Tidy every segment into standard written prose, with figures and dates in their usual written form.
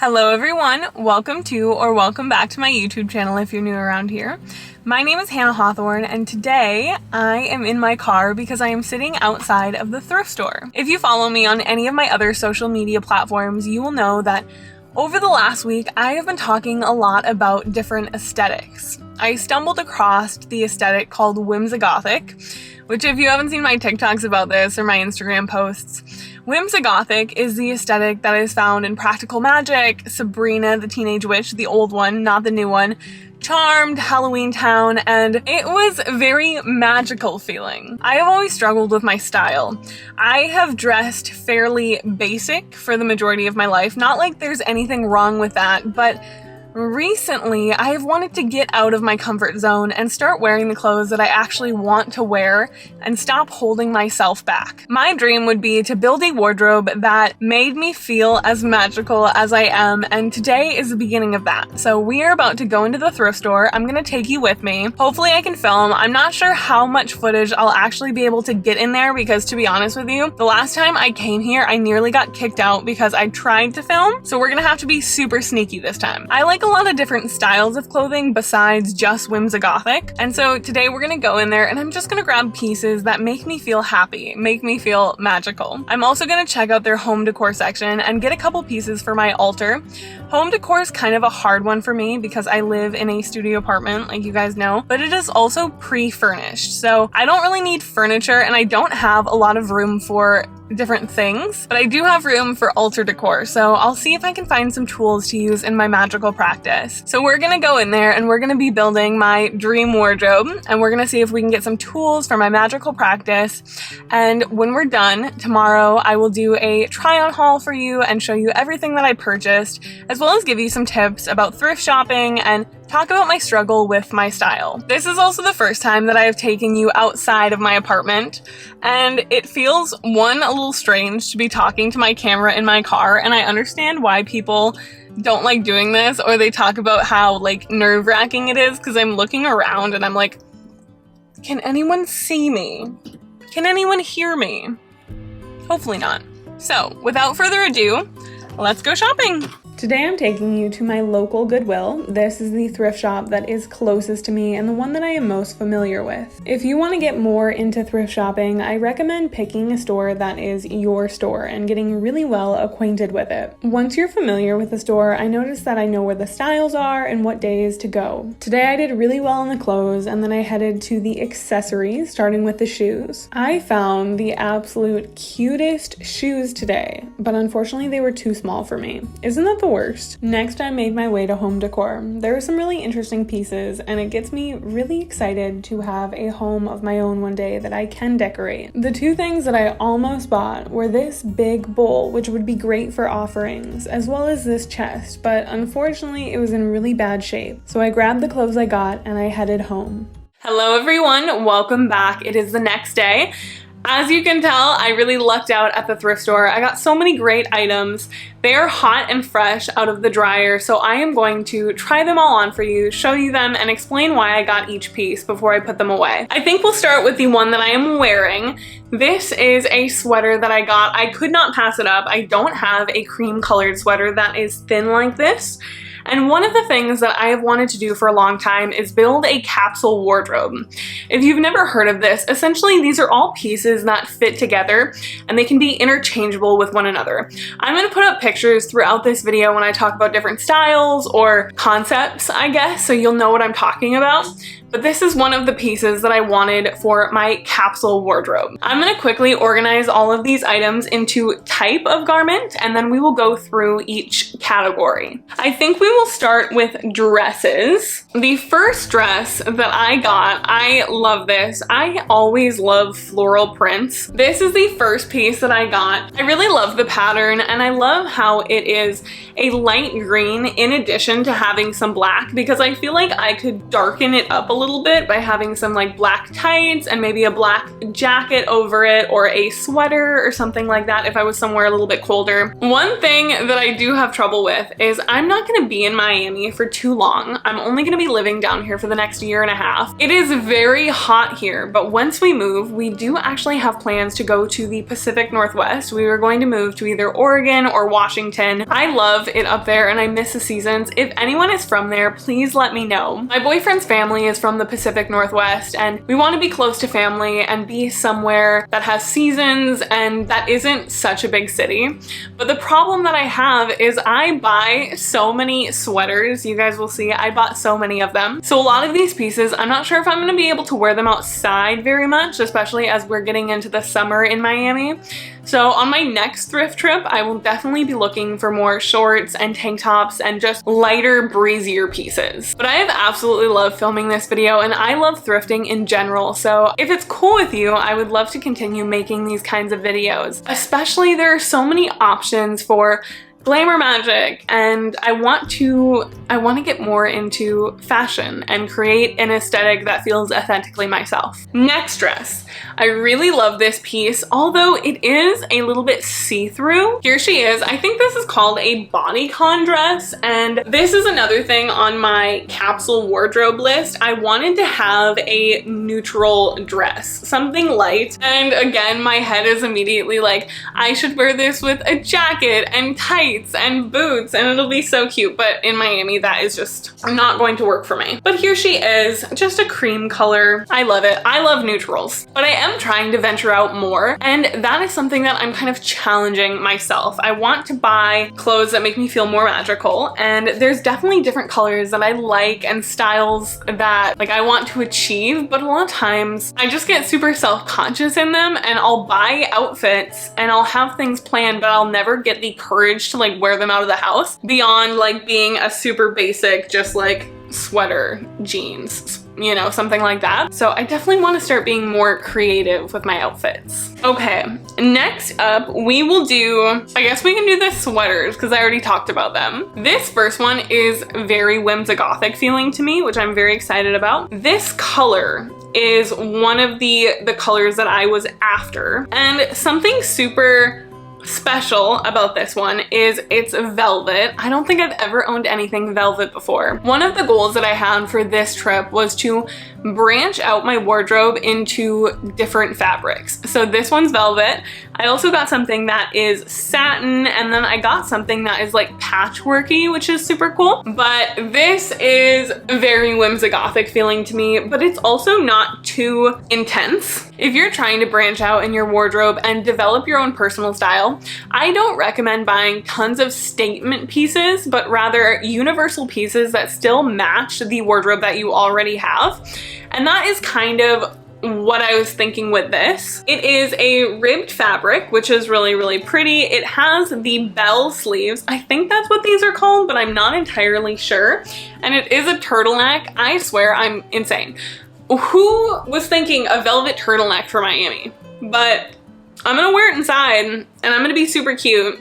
Hello everyone, welcome to or welcome back to my YouTube channel if you're new around here. My name is Hannah Hawthorne and today I am in my car because I am sitting outside of the thrift store. If you follow me on any of my other social media platforms, you will know that over the last week I have been talking a lot about different aesthetics. I stumbled across the aesthetic called whimsigothic, which if you haven't seen my TikToks about this or my Instagram posts, whimsigothic is the aesthetic that is found in Practical Magic, Sabrina the Teenage Witch, the old one, not the new one, Charmed, Halloween Town, and it was very magical feeling. I have always struggled with my style. I have dressed fairly basic for the majority of my life, not like there's anything wrong with that, but recently, I have wanted to get out of my comfort zone and start wearing the clothes that I actually want to wear and stop holding myself back. My dream would be to build a wardrobe that made me feel as magical as I am, and today is the beginning of that. So we are about to go into the thrift store. I'm gonna take you with me. Hopefully I can film. I'm not sure how much footage I'll actually be able to get in there because, to be honest with you, the last time I came here, I nearly got kicked out because I tried to film, so we're gonna have to be super sneaky this time. I like a lot of different styles of clothing besides just whimsigothic, and so today we're gonna go in there and I'm just gonna grab pieces that make me feel happy, make me feel magical. I'm also gonna check out their home decor section and get a couple pieces for my altar. Home decor is kind of a hard one for me because I live in a studio apartment, like you guys know, but it is also pre-furnished, so I don't really need furniture and I don't have a lot of room for different things, but I do have room for altar decor, so I'll see if I can find some tools to use in my magical practice. So we're gonna go in there and we're gonna be building my dream wardrobe, and we're gonna see if we can get some tools for my magical practice, and when we're done tomorrow I will do a try-on haul for you and show you everything that I purchased, as well as give you some tips about thrift shopping and talk about my struggle with my style. This is also the first time that I have taken you outside of my apartment, and it feels, one, a little strange to be talking to my camera in my car, and I understand why people don't like doing this, or they talk about how like nerve-wracking it is because I'm looking around and I'm like, can anyone see me? Can anyone hear me? Hopefully not. So without further ado, let's go shopping. Today I'm taking you to my local Goodwill. This is the thrift shop that is closest to me and the one that I am most familiar with. If you want to get more into thrift shopping, I recommend picking a store that is your store and getting really well acquainted with it. Once you're familiar with the store, I noticed that I know where the styles are and what days to go. Today I did really well on the clothes, and then I headed to the accessories, starting with the shoes. I found the absolute cutest shoes today, but unfortunately they were too small for me. Isn't that the worst? Next, I made my way to home decor. There are some really interesting pieces, and it gets me really excited to have a home of my own one day that I can decorate. The two things that I almost bought were this big bowl, which would be great for offerings, as well as this chest, but unfortunately it was in really bad shape. So I grabbed the clothes I got and I headed home. Hello everyone, welcome back. It is the next day. As you can tell, I really lucked out at the thrift store. I got so many great items. They are hot and fresh out of the dryer, so I am going to try them all on for you, show you them, and explain why I got each piece before I put them away. I think we'll start with the one that I am wearing. This is a sweater that I got. I could not pass it up. I don't have a cream colored sweater that is thin like this. And one of the things that I have wanted to do for a long time is build a capsule wardrobe. If you've never heard of this, essentially these are all pieces that fit together and they can be interchangeable with one another. I'm going to put up pictures throughout this video when I talk about different styles or concepts, I guess, so you'll know what I'm talking about. But this is one of the pieces that I wanted for my capsule wardrobe. I'm going to quickly organize all of these items into type of garment, and then we will go through each category. I think we will start with dresses. The first dress that I got, I love this. I always love floral prints. This is the first piece that I got. I really love the pattern, and I love how it is a light green in addition to having some black, because I feel like I could darken it up a little bit by having some like black tights and maybe a black jacket over it, or a sweater or something like that if I was somewhere a little bit colder. One thing that I do have trouble with is I'm not going to be in Miami for too long. I'm only going to be living down here for the next year and a half. It is very hot here, but once we move, we do actually have plans to go to the Pacific Northwest. We were going to move to either Oregon or Washington. I love it up there and I miss the seasons. If anyone is from there, please let me know. My boyfriend's family is from the Pacific Northwest and we want to be close to family and be somewhere that has seasons and that isn't such a big city. But the problem that I have is I buy so many sweaters. You guys will see I bought so many of them. So a lot of these pieces, I'm not sure if I'm going to be able to wear them outside very much, especially as we're getting into the summer in Miami. So on my next thrift trip, I will definitely be looking for more shorts and tank tops and just lighter, breezier pieces. But I have absolutely loved filming this video and I love thrifting in general. So if it's cool with you, I would love to continue making these kinds of videos. Especially there are so many options for glamour magic, and I want to get more into fashion and create an aesthetic that feels authentically myself. Next dress. I really love this piece, although it is a little bit see-through. Here she is. I think this is called a bodycon dress, and this is another thing on my capsule wardrobe list. I wanted to have a neutral dress, something light, and again, my head is immediately like, I should wear this with a jacket and tights and boots and it'll be so cute, but in Miami that is just not going to work for me. But here she is, just a cream color. I love it. I love neutrals, but I am trying to venture out more, and that is something that I'm kind of challenging myself. I want to buy clothes that make me feel more magical, and there's definitely different colors that I like and styles that like I want to achieve, but a lot of times I just get super self-conscious in them and I'll buy outfits and I'll have things planned, but I'll never get the courage to like wear them out of the house beyond like being a super basic just like sweater, jeans, you know, something like that. So I definitely want to start being more creative with my outfits. Okay, next up we will do, I guess we can do the sweaters because I already talked about them. This first one is very whimsigothic feeling to me, which I'm very excited about. This color is one of the colors that I was after, and something super special about this one is it's velvet. I don't think I've ever owned anything velvet before. One of the goals that I had for this trip was to branch out my wardrobe into different fabrics. So this one's velvet. I also got something that is satin, and then I got something that is like patchworky, which is super cool. But this is very whimsigothic feeling to me, but it's also not too intense. If you're trying to branch out in your wardrobe and develop your own personal style, I don't recommend buying tons of statement pieces, but rather universal pieces that still match the wardrobe that you already have. And that is kind of what I was thinking with this. It is a ribbed fabric, which is really, really pretty. It has the bell sleeves. I think that's what these are called, but I'm not entirely sure. And it is a turtleneck. I swear I'm insane. Who was thinking a velvet turtleneck for Miami? But I'm gonna wear it inside and I'm gonna be super cute.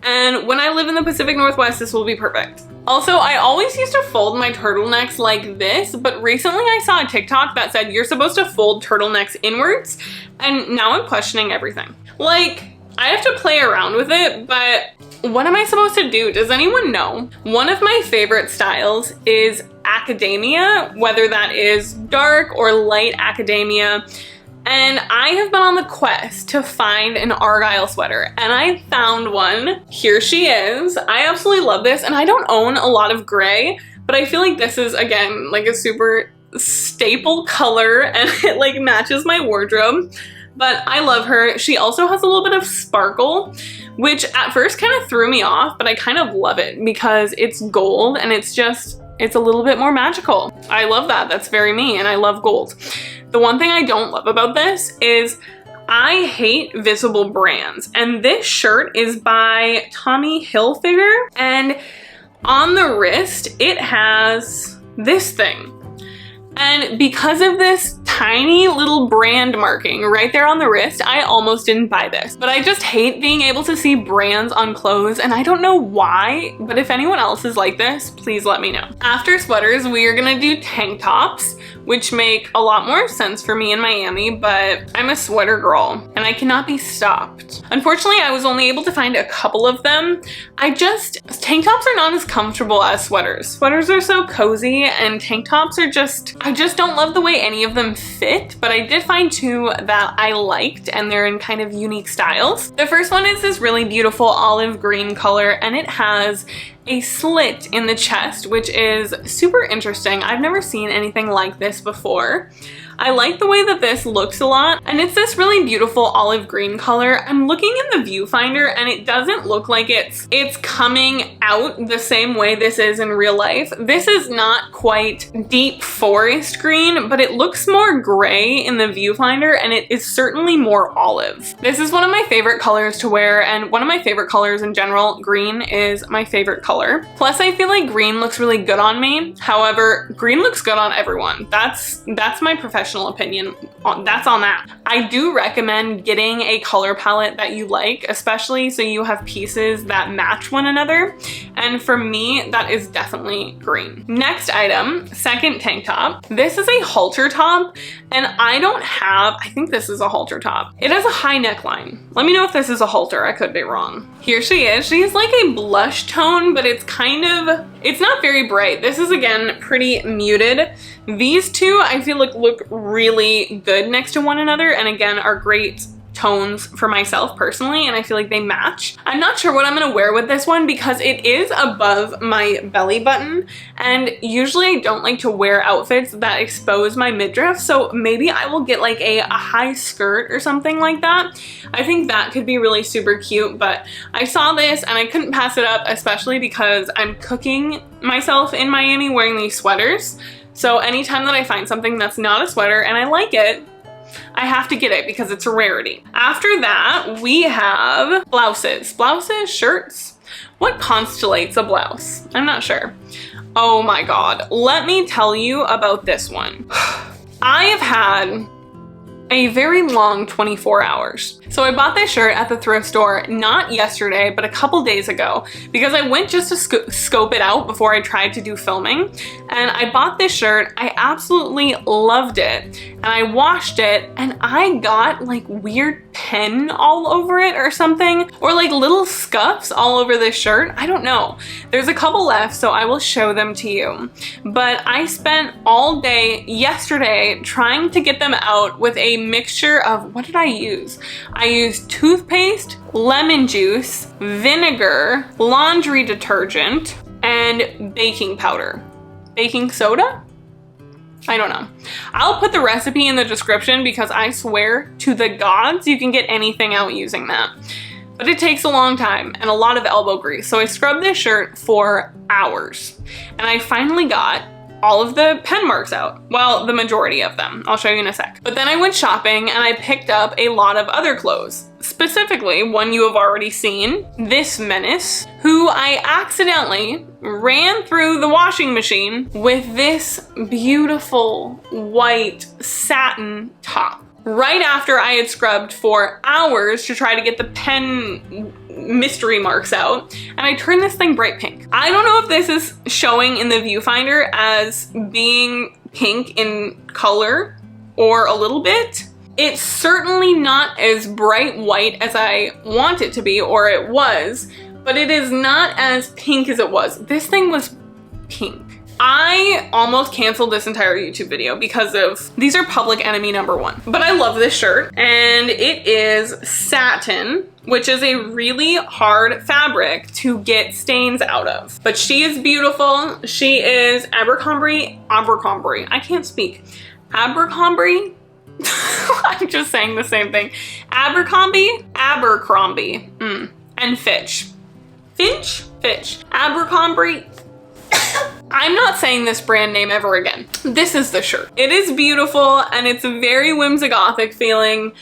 And when I live in the Pacific Northwest, this will be perfect. Also, I always used to fold my turtlenecks like this, but recently I saw a TikTok that said you're supposed to fold turtlenecks inwards, and now I'm questioning everything. Like, I have to play around with it, but what am I supposed to do? Does anyone know? One of my favorite styles is academia, whether that is dark or light academia. And I have been on the quest to find an Argyle sweater, and I found one. Here she is. I absolutely love this, and I don't own a lot of gray, but I feel like this is, again, like a super staple color, and it like matches my wardrobe. But I love her. She also has a little bit of sparkle, which at first kind of threw me off, but I kind of love it because it's gold and it's a little bit more magical. I love that. That's very me, and I love gold. The one thing I don't love about this is I hate visible brands, and this shirt is by Tommy Hilfiger, and on the wrist it has this thing. And because of this tiny little brand marking right there on the wrist. I almost didn't buy this, but I just hate being able to see brands on clothes, and I don't know why, but if anyone else is like this, please let me know. After sweaters, we are gonna do tank tops, which make a lot more sense for me in Miami, but I'm a sweater girl and I cannot be stopped. Unfortunately, I was only able to find a couple of them. Tank tops are not as comfortable as sweaters. Sweaters are so cozy, and tank tops are I just don't love the way any of them fit, but I did find two that I liked, and they're in kind of unique styles. The first one is this really beautiful olive green color, and it has a slit in the chest, which is super interesting. I've never seen anything like this before. I like the way that this looks a lot, and it's this really beautiful olive green color. I'm looking in the viewfinder and it doesn't look like it's coming out the same way this is in real life. This is not quite deep forest green, but it looks more gray in the viewfinder, and it is certainly more olive. This is one of my favorite colors to wear, and one of my favorite colors in general. Green is my favorite color. Plus, I feel like green looks really good on me. However, green looks good on everyone. That's my professional opinion. That's on that. I do recommend getting a color palette that you like, especially so you have pieces that match one another. And for me, that is definitely green. Next item, second tank top. This is a halter top, and I think this is a halter top. It has a high neckline. Let me know if this is a halter. I could be wrong. Here she is. She's like a blush tone, but it's not very bright. This is, again, pretty muted. These two I feel like look really good next to one another, and again are great tones for myself personally, and I feel like they match. I'm not sure what I'm gonna wear with this one because it is above my belly button, and usually I don't like to wear outfits that expose my midriff, so maybe I will get like a high skirt or something like that. I think that could be really super cute, but I saw this and I couldn't pass it up, especially because I'm cooking myself in Miami wearing these sweaters. So anytime that I find something that's not a sweater and I like it, I have to get it because it's a rarity. After that, we have blouses. Blouses, shirts. What constellates a blouse? I'm not sure. Oh my God. Let me tell you about this one. I have had a very long 24 hours. So I bought this shirt at the thrift store, not yesterday, but a couple days ago, because I went just to scope it out before I tried to do filming. And I bought this shirt, I absolutely loved it. And I washed it, and I got like weird pen all over it or something, or like little scuffs all over this shirt. I don't know. There's a couple left, so I will show them to you. But I spent all day yesterday trying to get them out with a mixture of, what did I use? I used toothpaste, lemon juice, vinegar, laundry detergent, and baking powder. Baking soda? I don't know. I'll put the recipe in the description because I swear to the gods you can get anything out using that. But it takes a long time and a lot of elbow grease. So I scrubbed this shirt for hours, and I finally got all of the pen marks out. Well, the majority of them. I'll show you in a sec. But then I went shopping and I picked up a lot of other clothes. Specifically, one you have already seen, this menace, who I accidentally ran through the washing machine with this beautiful white satin top. Right after I had scrubbed for hours to try to get the pen mystery marks out, and I turned this thing bright pink. I don't know if this is showing in the viewfinder as being pink in color or a little bit. It's certainly not as bright white as I want it to be, or it was, but it is not as pink as it was. This thing was pink. I almost canceled this entire YouTube video because of, these are public enemy #1. But I love this shirt, and it is satin, which is a really hard fabric to get stains out of. But she is beautiful. She is Abercrombie. I can't speak. Abercrombie? I'm just saying the same thing. Abercrombie, and Fitch. Abercrombie. I'm not saying this brand name ever again. This is the shirt. It is beautiful, and it's very whimsigothic feeling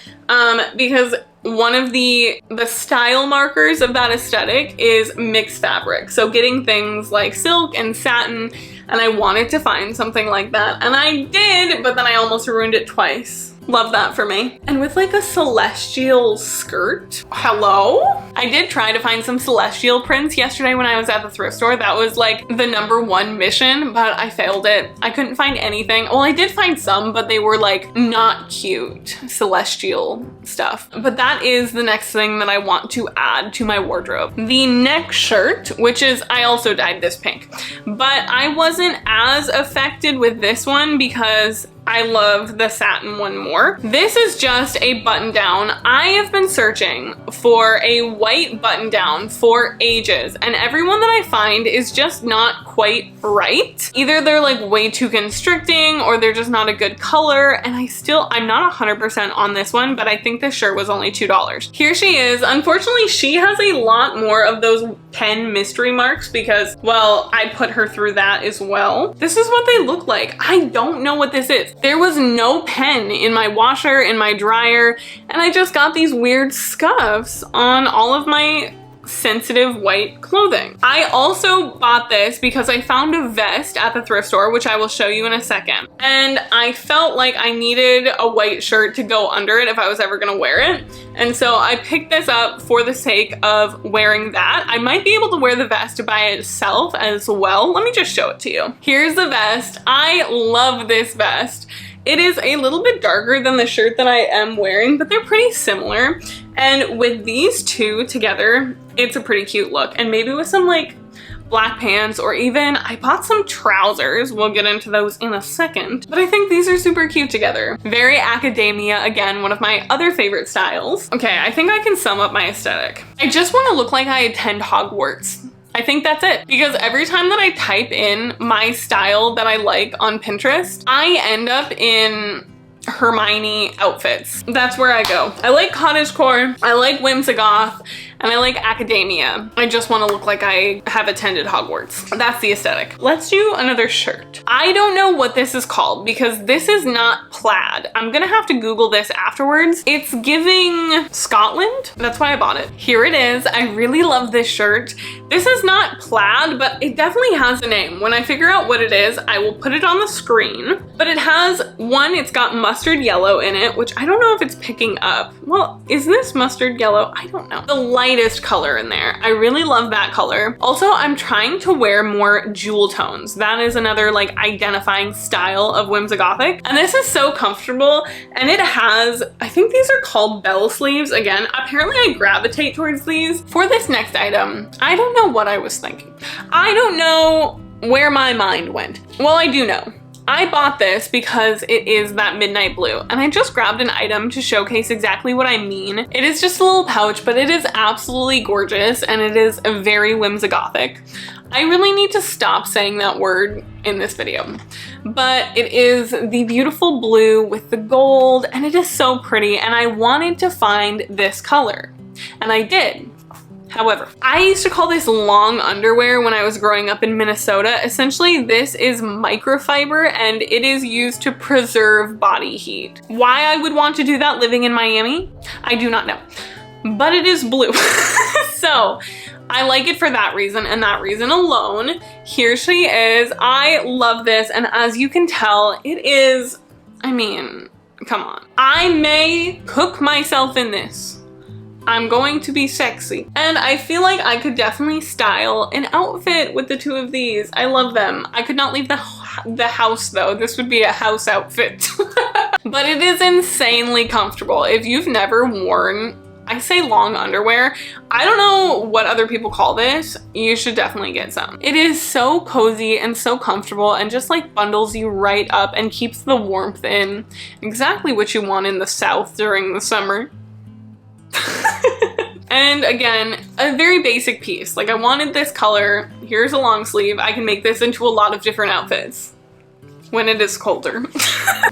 because one of the style markers of that aesthetic is mixed fabric. So getting things like silk and satin and I wanted to find something like that, and I did, but then I almost ruined it twice. Love that for me. And with like a celestial skirt. Hello? I did try to find some celestial prints yesterday when I was at the thrift store. That was like the #1 mission, but I failed it. I couldn't find anything. Well, I did find some, but they were like not cute celestial stuff. But that is the next thing that I want to add to my wardrobe. The next shirt, which is, I also dyed this pink, but I wasn't as affected with this one because I love the satin one more. This is just a button down. I have been searching for a white button down for ages, and everyone that I find is just not quite right. Either they're like way too constricting or they're just not a good color, and I'm not 100% on this one, but I think this shirt was only $2. Here she is. Unfortunately, she has a lot more of those pen mystery marks because, well, I put her through that as well. This is what they look like. I don't know what this is. There was no pen in my washer, in my dryer, and I just got these weird scuffs on all of my sensitive white clothing. I also bought this because I found a vest at the thrift store, which I will show you in a second. And I felt like I needed a white shirt to go under it if I was ever gonna wear it. And so I picked this up for the sake of wearing that. I might be able to wear the vest by itself as well. Let me just show it to you. Here's the vest. I love this vest. It is a little bit darker than the shirt that I am wearing, but they're pretty similar. And with these two together, it's a pretty cute look. And maybe with some like black pants, or even I bought some trousers. We'll get into those in a second, but I think these are super cute together. Very academia, again, one of my other favorite styles. Okay, I think I can sum up my aesthetic. I just want to look like I attend Hogwarts. I think that's it, because every time that I type in my style that I like on Pinterest, I end up in Hermione outfits. That's where I go. I like cottagecore, I like whimsigoth, and I like academia. I just want to look like I have attended Hogwarts. That's the aesthetic. Let's do another shirt. I don't know what this is called because this is not plaid. I'm gonna have to Google this afterwards. It's giving Scotland. That's why I bought it. Here it is. I really love this shirt. This is not plaid, but it definitely has a name. When I figure out what it is, I will put it on the screen. But it has one, it's got mustard yellow in it, which I don't know if it's picking up. Well, is this mustard yellow? I don't know. The lightest color in there. I really love that color. Also, I'm trying to wear more jewel tones. That is another like identifying style of whimsigothic. And this is so comfortable, and it has, I think these are called bell sleeves. Again, apparently I gravitate towards these. For this next item, I don't know what I was thinking. I don't know where my mind went. Well, I do know. I bought this because it is that midnight blue, and I just grabbed an item to showcase exactly what I mean. It is just a little pouch, but it is absolutely gorgeous, and it is very whimsigothic. I really need to stop saying that word in this video, but it is the beautiful blue with the gold, and it is so pretty, and I wanted to find this color, and I did. However, I used to call this long underwear when I was growing up in Minnesota. Essentially, this is microfiber, and it is used to preserve body heat. Why I would want to do that living in Miami, I do not know, but it is blue. So I like it for that reason, and that reason alone. Here she is. I love this, and as you can tell, it is, I mean, come on. I may cook myself in this. I'm going to be sexy. And I feel like I could definitely style an outfit with the two of these. I love them. I could not leave the house though. This would be a house outfit. But it is insanely comfortable. If you've never worn, I say long underwear, I don't know what other people call this, you should definitely get some. It is so cozy and so comfortable, and just like bundles you right up and keeps the warmth in. Exactly what you want in the South during the summer. And again, a very basic piece. Like, I wanted this color. Here's a long sleeve. I can make this into a lot of different outfits when it is colder.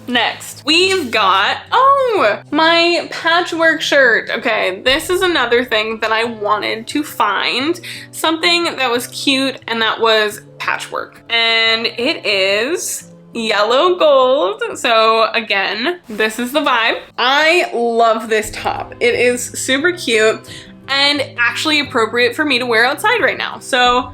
Next, we've got, oh, my patchwork shirt. Okay, this is another thing that I wanted to find. Something that was cute and that was patchwork. And it is yellow gold. So again, this is the vibe. I love this top. It is super cute and actually appropriate for me to wear outside right now. So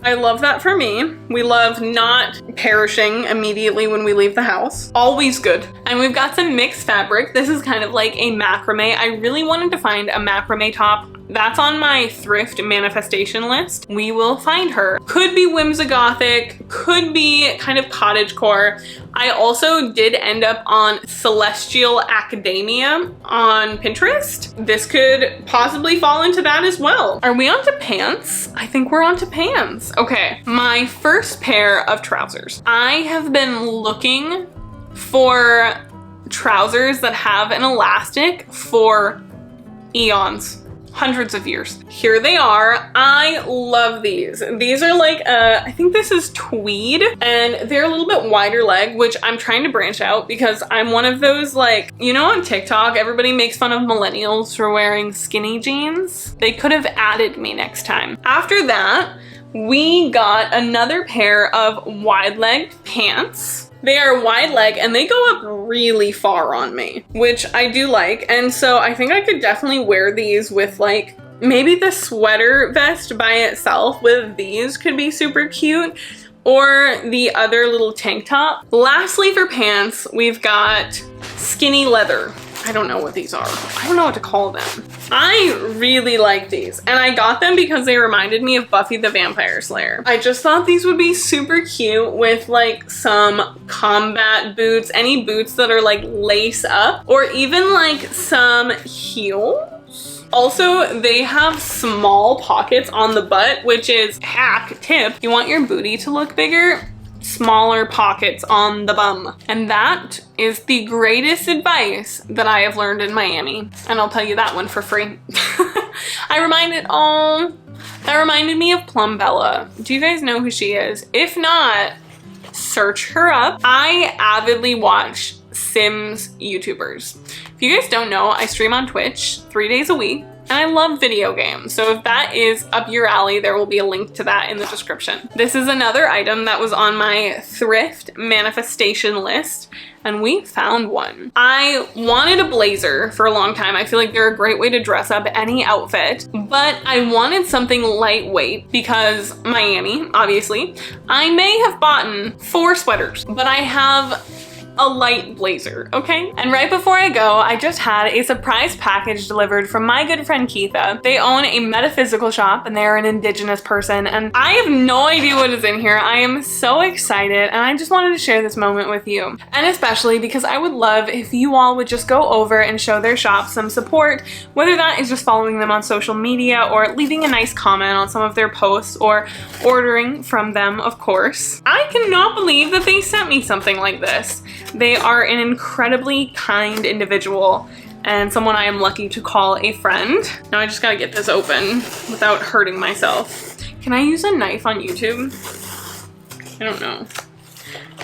I love that for me. We love not perishing immediately when we leave the house. Always good. And we've got some mixed fabric. This is kind of like a macrame. I really wanted to find a macrame top. That's on my thrift manifestation list. We will find her. Could be whimsigothic, could be kind of cottagecore. I also did end up on Celestial Academia on Pinterest. This could possibly fall into that as well. Are we onto pants? I think we're onto pants. Okay, my first pair of trousers. I have been looking for trousers that have an elastic for eons. Hundreds of years. Here they are. I love these. These are like, I think this is tweed, and they're a little bit wider leg, which I'm trying to branch out because I'm one of those, like, you know, on TikTok, everybody makes fun of millennials for wearing skinny jeans. They could have added me next time. After that, we got another pair of wide leg pants. They are wide leg and they go up really far on me, which I do like. And so I think I could definitely wear these with like, maybe the sweater vest by itself with these could be super cute, or the other little tank top. Lastly, for pants, we've got skinny leather. I don't know what these are. I don't know what to call them. I really like these, and I got them because they reminded me of Buffy the Vampire Slayer. I just thought these would be super cute with like some combat boots, any boots that are like lace up, or even like some heels. Also, they have small pockets on the butt, which is hack tip. You want your booty to look bigger? Smaller pockets on the bum. And that is the greatest advice that I have learned in Miami. And I'll tell you that one for free. That reminded me of Plum Bella. Do you guys know who she is? If not, search her up. I avidly watch Sims YouTubers. If you guys don't know, I stream on Twitch 3 days a week. And I love video games, so if that is up your alley, there will be a link to that in the description. This is another item that was on my thrift manifestation list, and we found one. I wanted a blazer for a long time. I feel like they're a great way to dress up any outfit, but I wanted something lightweight because Miami, obviously. I may have bought 4 sweaters, but I have a light blazer, okay? And right before I go, I just had a surprise package delivered from my good friend Keitha. They own a metaphysical shop and they're an indigenous person, and I have no idea what is in here. I am so excited, and I just wanted to share this moment with you. And especially because I would love if you all would just go over and show their shop some support, whether that is just following them on social media or leaving a nice comment on some of their posts or ordering from them, of course. I cannot believe that they sent me something like this. They are an incredibly kind individual and someone I am lucky to call a friend. Now I just gotta get this open without hurting myself. Can I use a knife on YouTube? I don't know.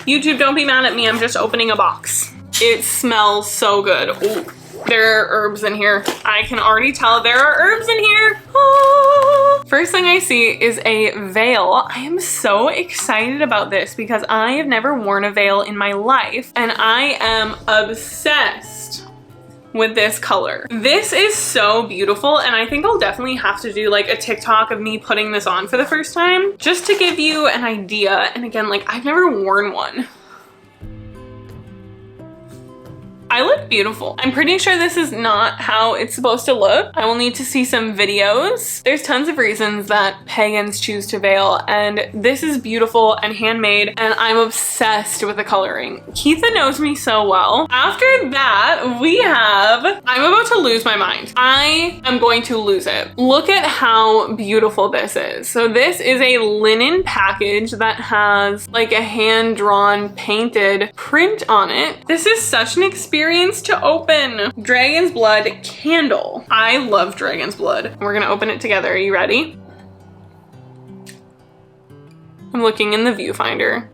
YouTube, don't be mad at me. I'm just opening a box. It smells so good. Ooh, there are herbs in here. I can already tell there are herbs in here. Ah. First thing I see is a veil. I am so excited about this because I have never worn a veil in my life, and I am obsessed with this color. This is so beautiful, and I think I'll definitely have to do like a TikTok of me putting this on for the first time just to give you an idea. And again, like, I've never worn one. I look beautiful. I'm pretty sure this is not how it's supposed to look. I will need to see some videos. There's tons of reasons that pagans choose to veil, and this is beautiful and handmade, and I'm obsessed with the coloring. Keitha knows me so well. After that, we have, I'm about to lose my mind. I am going to lose it. Look at how beautiful this is. So this is a linen package that has like a hand-drawn painted print on it. This is such an experience to open. Dragon's blood candle. I love dragon's blood. We're gonna open it together. Are you ready? I'm looking in the viewfinder.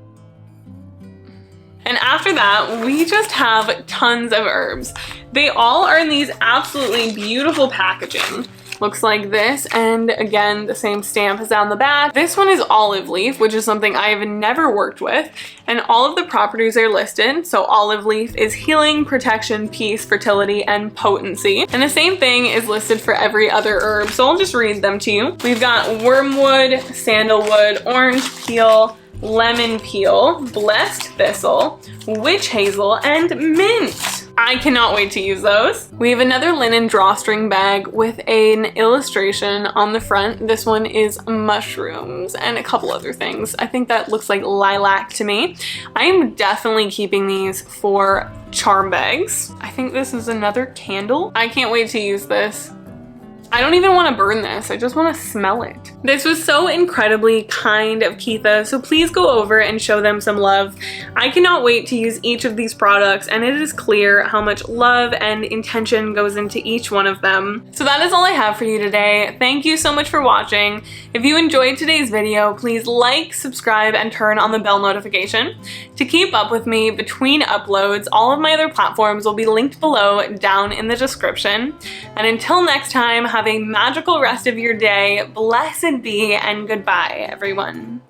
And after that, we just have tons of herbs. They all are in these absolutely beautiful packaging. looks like this, and again the same stamp is down the back. This one is olive leaf, which is something I have never worked with, and all of the properties are listed. So olive leaf is healing, protection, peace, fertility, and potency, and the same thing is listed for every other herb, so I'll just read them to you. We've got wormwood, sandalwood, orange peel, lemon peel, blessed thistle, witch hazel, and mint. I cannot wait to use those. We have another linen drawstring bag with an illustration on the front. This one is mushrooms and a couple other things. I think that looks like lilac to me. I'm definitely keeping these for charm bags. I think this is another candle. I can't wait to use this. I don't even want to burn this, I just want to smell it. This was so incredibly kind of Keitha, so please go over and show them some love. I cannot wait to use each of these products, and it is clear how much love and intention goes into each one of them. So that is all I have for you today. Thank you so much for watching. If you enjoyed today's video, please like, subscribe, and turn on the bell notification. To keep up with me between uploads, all of my other platforms will be linked below down in the description. And until next time, have a magical rest of your day. Blessed be, and goodbye, everyone.